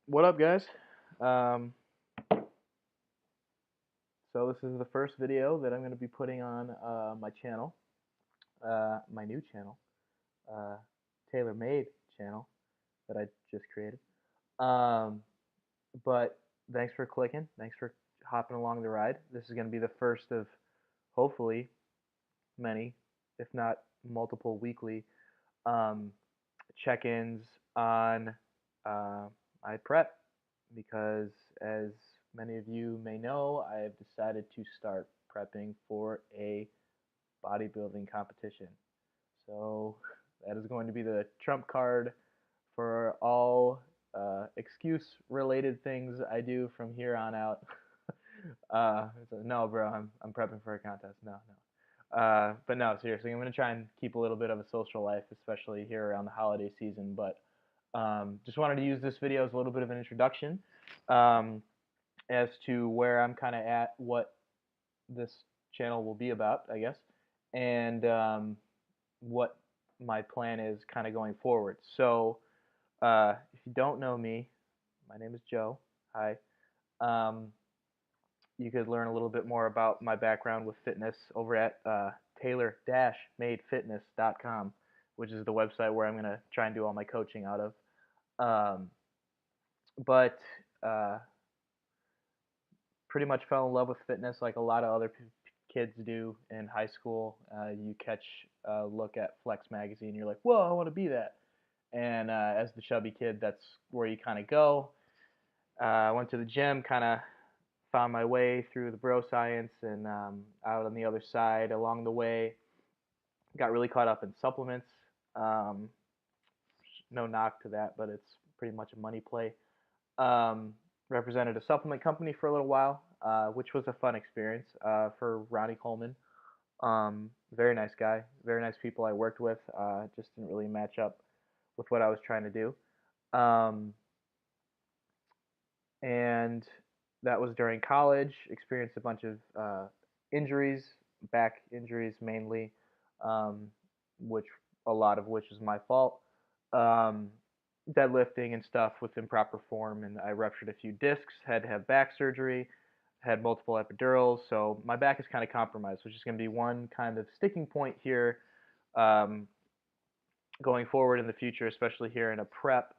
What up, guys? Um, so this is the first video that I'm going to be putting on my channel, my new channel, uh, tailor-made channel that I just created. Um, but thanks for clicking. Thanks for hopping along the ride. This is going to be the first of hopefully many, if not multiple weekly um, check-ins on uh, my prep because, as many of you may know, I have decided to start prepping for a bodybuilding competition. So that is going to be the trump card for all excuse-related things I do from here on out. No, bro, I'm prepping for a contest. No, no. But no, seriously, I'm gonna try and keep a little bit of a social life, especially here around the holiday season. But just wanted to use this video as a little bit of an introduction um, as to where I'm kind of at, what this channel will be about, I guess, and what my plan is kind of going forward. So, if you don't know me, my name is Joe. Hi. Um, you could learn a little bit more about my background with fitness over at tailor-madefitness.com, which is the website where I'm going to try and do all my coaching out of. Um, but pretty much fell in love with fitness like a lot of other kids do in high school. You catch a look at Flex magazine, you're like, whoa, I want to be that. And as the chubby kid, that's where you kind of go. I went to the gym, kind of found my way through the bro science, and out on the other side along the way, got really caught up in supplements. Um, no knock to that, but it's pretty much a money play. Represented a supplement company for a little while, which was a fun experience for Ronnie Coleman. Very nice guy, very nice people I worked with. Just didn't really match up with what I was trying to do. Um, and that was during college. Experienced a bunch of injuries, back injuries mainly, um, which a lot of which is my fault. Um, Deadlifting and stuff with improper form, and I ruptured a few discs. Had to have back surgery. Had multiple epidurals, so my back is kind of compromised, which is going to be one kind of sticking point here um, going forward in the future, especially here in a prep.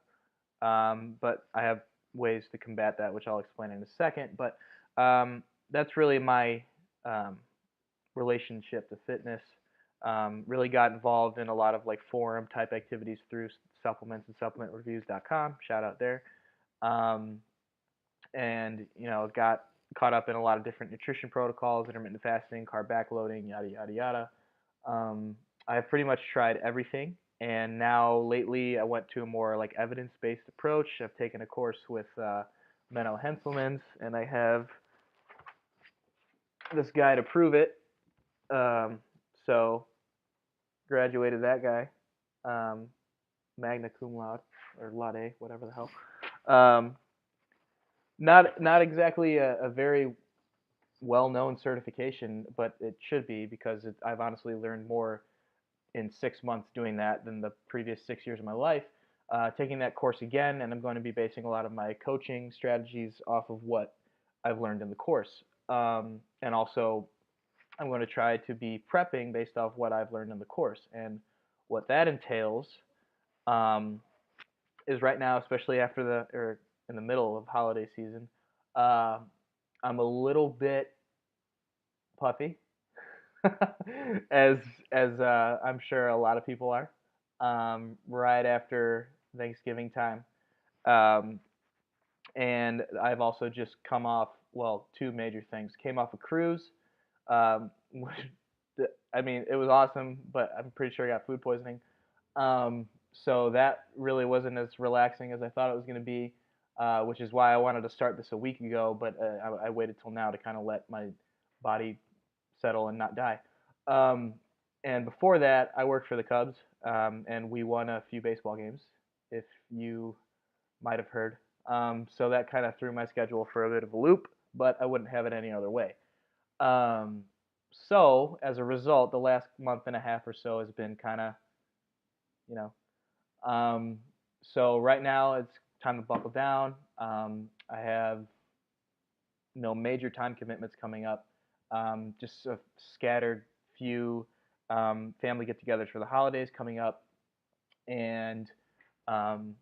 But I have ways to combat that, which I'll explain in a second. But that's really my um, relationship to fitness. Really got involved in a lot of like forum type activities through supplements and supplementreviews.com. Shout out there. Um, and got caught up in a lot of different nutrition protocols, intermittent fasting, carb backloading, yada yada yada. Um, I've pretty much tried everything, and now lately I went to a more like evidence-based approach. I've taken a course with Menno Henselmans, and I have this guy to prove it. Um, so graduated that guy, um, magna cum laude or laude, whatever the hell. Um, not exactly a very well-known certification, but it should be because I've honestly learned more in 6 months doing that than the previous 6 years of my life. Taking that course again, and I'm going to be basing a lot of my coaching strategies off of what I've learned in the course. And also, I'm going to try to be prepping based off what I've learned in the course. And what that entails um, is right now, especially after or in the middle of holiday season, uh, I'm a little bit puffy, as I'm sure a lot of people are, right after Thanksgiving time. Um, and I've also just come off, well, two major things. Came off a cruise. Which, I mean, it was awesome, but I'm pretty sure I got food poisoning. So that really wasn't as relaxing as I thought it was going to be, which is why I wanted to start this a week ago, but I waited till now to kind of let my body settle and not die. Um, and before that, I worked for the Cubs, and we won a few baseball games, if you might have heard. So that kind of threw my schedule for a bit of a loop, but I wouldn't have it any other way. Um, so as a result, the last month and a half or so has been kind of, you know, um, so right now it's time to buckle down. I have no major time commitments coming up. Just a scattered few family get-togethers for the holidays coming up, and um,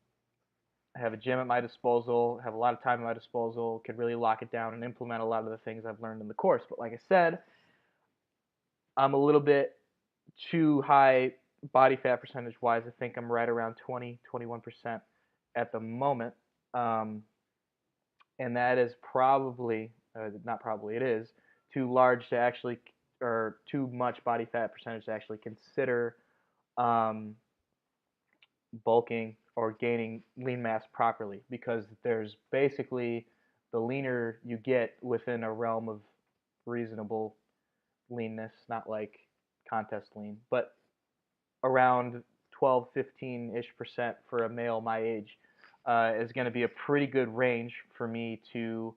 I have a gym at my disposal. Have a lot of time at my disposal. Could really lock it down and implement a lot of the things I've learned in the course. But like I said, I'm a little bit too high body fat percentage wise. I think I'm right around 20, 21% at the moment. Um, and that is probably, not probably, it is too large to actually, or too much body fat percentage to actually consider um, bulking or gaining lean mass properly, because there's basically, the leaner you get within a realm of reasonable leanness, not like contest lean, but around 12, 15-ish% for a male my age is going to be a pretty good range for me to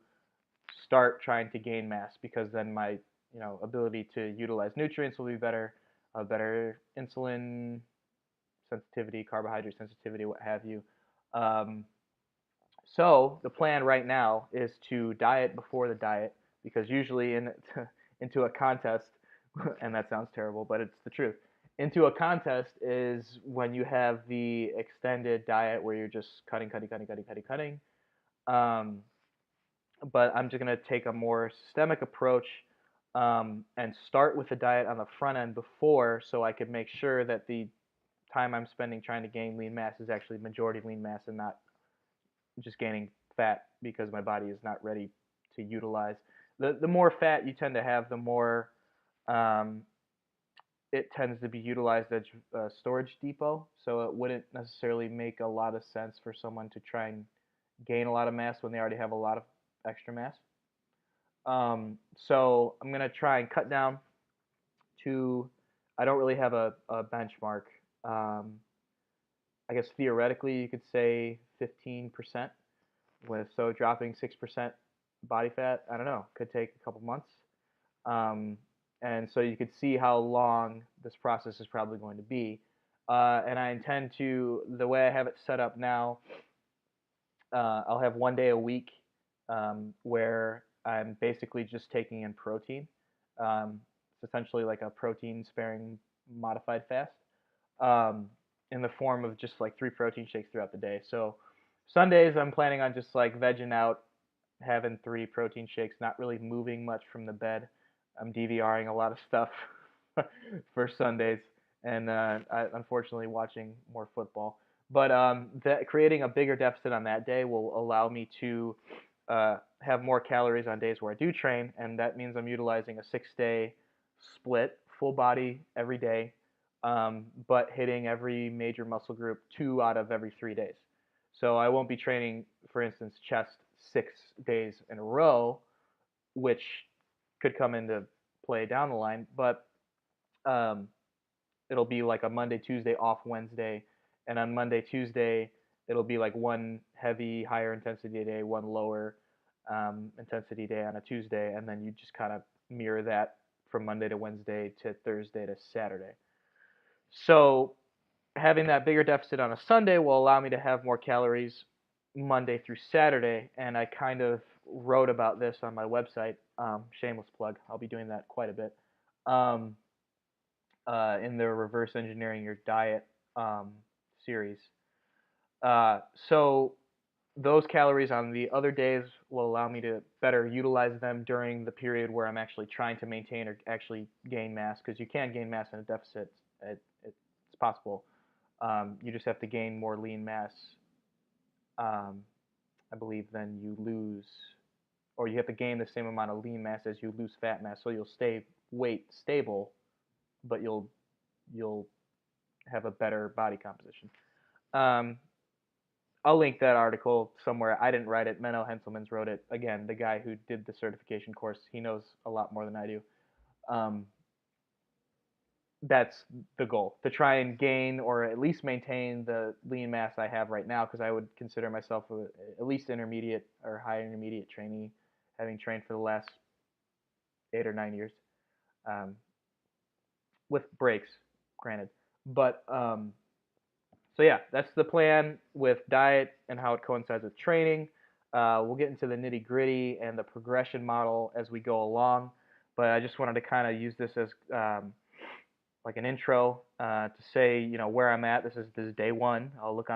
start trying to gain mass, because then my ability to utilize nutrients will be better, better insulin sensitivity, carbohydrate sensitivity, what have you. Um, so the plan right now is to diet before the diet, because usually into a contest, and that sounds terrible, but it's the truth. Into a contest is when you have the extended diet where you're just cutting, cutting, cutting, cutting, cutting, cutting. Um, but I'm just going to take a more systemic approach and start with the diet on the front end before, so I could make sure that the time I'm spending trying to gain lean mass is actually majority lean mass and not just gaining fat because my body is not ready to utilize. The more fat you tend to have, the more um, it tends to be utilized as a storage depot. So it wouldn't necessarily make a lot of sense for someone to try and gain a lot of mass when they already have a lot of extra mass. So I'm going to try and cut down to, I don't really have a benchmark. Um, I guess theoretically you could say 15%, so dropping 6% body fat. I don't know, could take a couple months. Um, and so you could see how long this process is probably going to be. And I intend to, the way I have it set up now, I'll have 1 day a week where I'm basically just taking in protein. It's essentially like a protein sparing modified fast, um, in the form of just like 3 protein shakes throughout the day. So Sundays I'm planning on just like vegging out, having 3 protein shakes, not really moving much from the bed. I'm DVRing a lot of stuff for Sundays, and unfortunately watching more football. But creating a bigger deficit on that day will allow me to have more calories on days where I do train, and that means I'm utilizing a 6-day split, full body every day, but hitting every major muscle group 2 out of every 3 days. So I won't be training, for instance, chest 6 days in a row, which could come into play down the line, but um, it'll be like a Monday, Tuesday, off Wednesday, and on Monday, Tuesday, it'll be like one heavy, higher intensity day, one lower intensity day on a Tuesday, and then you just kind of mirror that from Monday to Wednesday to Thursday to Saturday. So having that bigger deficit on a Sunday will allow me to have more calories Monday through Saturday, and I kind of wrote about this on my website. Shameless plug. I'll be doing that quite a bit. In the reverse engineering your diet series. So those calories on the other days will allow me to better utilize them during the period where I'm actually trying to maintain or actually gain mass, because you can gain mass in a deficit. It's possible. You just have to gain more lean mass, I believe, than you lose, or you have to gain the same amount of lean mass as you lose fat mass. So you'll stay weight stable, but you'll have a better body composition. Um, I'll link that article somewhere. I didn't write it. Menno Henselmans wrote it. Again, the guy who did the certification course. He knows a lot more than I do. Um, that's the goal, to try and gain or at least maintain the lean mass I have right now, because I would consider myself at least intermediate or high intermediate trainee, having trained for the last 8 or 9 years, um, with breaks, granted. But So yeah, that's the plan with diet and how it coincides with training. We'll get into the nitty gritty and the progression model as we go along, but I just wanted to kind of use this as like an intro to say, where I'm at. This is day one. I'll look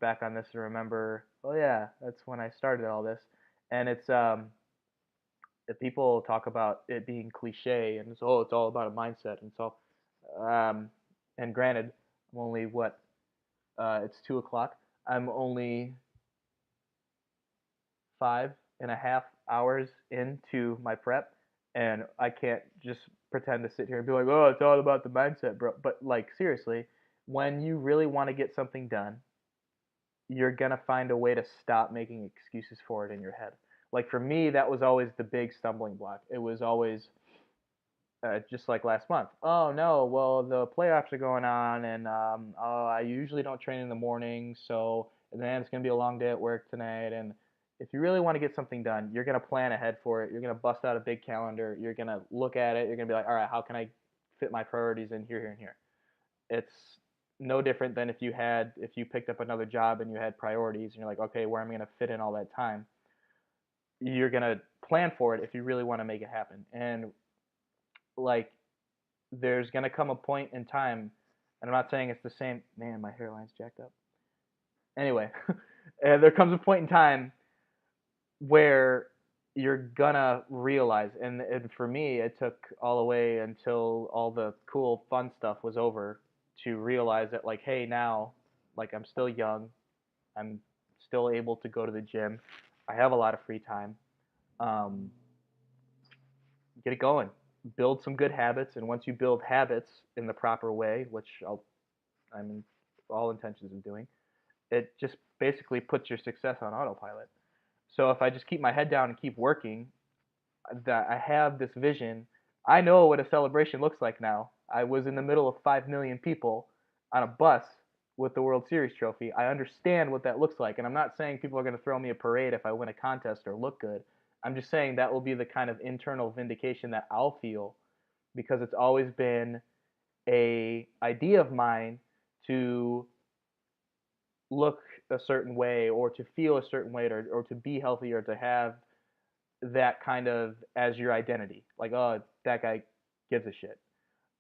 back on this, and remember, oh yeah, that's when I started all this. And it's if people talk about it being cliche and it's all about a mindset, and so and granted, I'm only it's 2 o'clock. I'm only 5.5 hours into my prep, and I can't just pretend to sit here and be like, oh, it's all about the mindset, bro. But like seriously, when you really want to get something done, you're gonna find a way to stop making excuses for it in your head. Like for me, that was always the big stumbling block. It was always just like last month. Oh no, well the playoffs are going on, and oh, I usually don't train in the morning, so and then it's gonna be a long day at work tonight. And if you really want to get something done, you're gonna plan ahead for it. You're gonna bust out a big calendar. You're gonna look at it. You're gonna be like, all right, how can I fit my priorities in here, here, and here? It's no different than if you picked up another job and you had priorities, and you're like, okay, where am I gonna fit in all that time? You're gonna plan for it if you really want to make it happen. And like there's gonna come a point in time, and I'm not saying it's the same. Man, my hairline's jacked up. Anyway, and there comes a point in time where you're gonna realize, and for me, it took all the way until all the cool, fun stuff was over to realize that, like, hey, now, like, I'm still young, I'm still able to go to the gym, I have a lot of free time. Um, get it going, build some good habits, and once you build habits in the proper way, which I'm in all intentions of doing, it just basically puts your success on autopilot. So if I just keep my head down and keep working, that I have this vision. I know what a celebration looks like now. I was in the middle of 5 million people on a bus with the World Series trophy. I understand what that looks like. And I'm not saying people are going to throw me a parade if I win a contest or look good. I'm just saying that will be the kind of internal vindication that I'll feel because it's always been a idea of mine to look a certain way or to feel a certain way or to be healthy or to have that kind of as your identity. Like, oh, that guy gives a shit.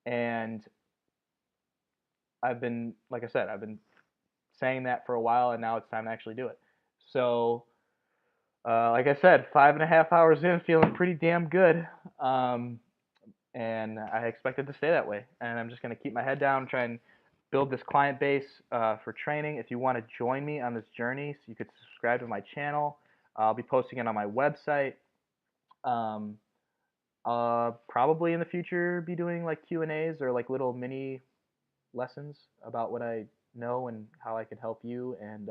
And like I said, I've been saying that for a while, and now it's time to actually do it. So, like I said, 5.5 hours in, feeling pretty damn good. And I expect it to stay that way. And I'm just going to keep my head down and try and build this client base for training. If you want to join me on this journey, so you could subscribe to my channel. I'll be posting it on my website. Um, probably in the future be doing like Q&As or like little mini lessons about what I know and how I can help you, and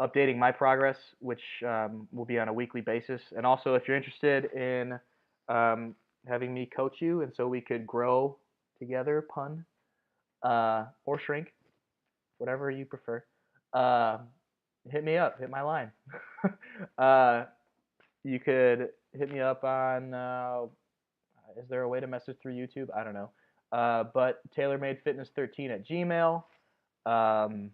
updating my progress, which will be on a weekly basis. And also, if you're interested in having me coach you, and so we could grow together, pun, or shrink, whatever you prefer, uh, hit me up, hit my line. uh, you could hit me up on is there a way to message through YouTube? I don't know. But TaylorMadeFitness13 at Gmail. Um,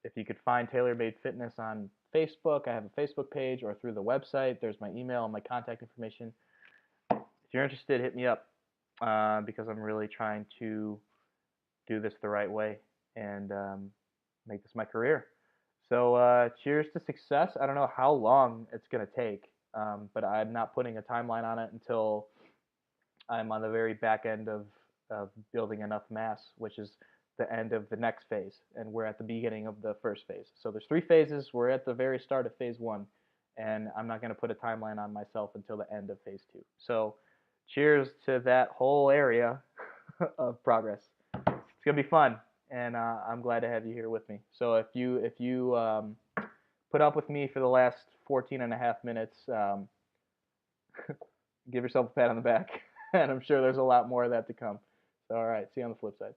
if you could find TaylorMade Fitness on Facebook, I have a Facebook page, or through the website. There's my email and my contact information. If you're interested, hit me up because I'm really trying to do this the right way and make this my career. So cheers to success. I don't know how long it's going to take, but I'm not putting a timeline on it until I'm on the very back end of building enough mass, which is the end of the next phase, and we're at the beginning of the first phase. So there's 3 phases. We're at the very start of phase 1, and I'm not going to put a timeline on myself until the end of phase 2. So cheers to that whole area of progress. It's going to be fun, and I'm glad to have you here with me. So if you put up with me for the last 14 and a half minutes, give yourself a pat on the back. And I'm sure there's a lot more of that to come. So, all right, see you on the flip side.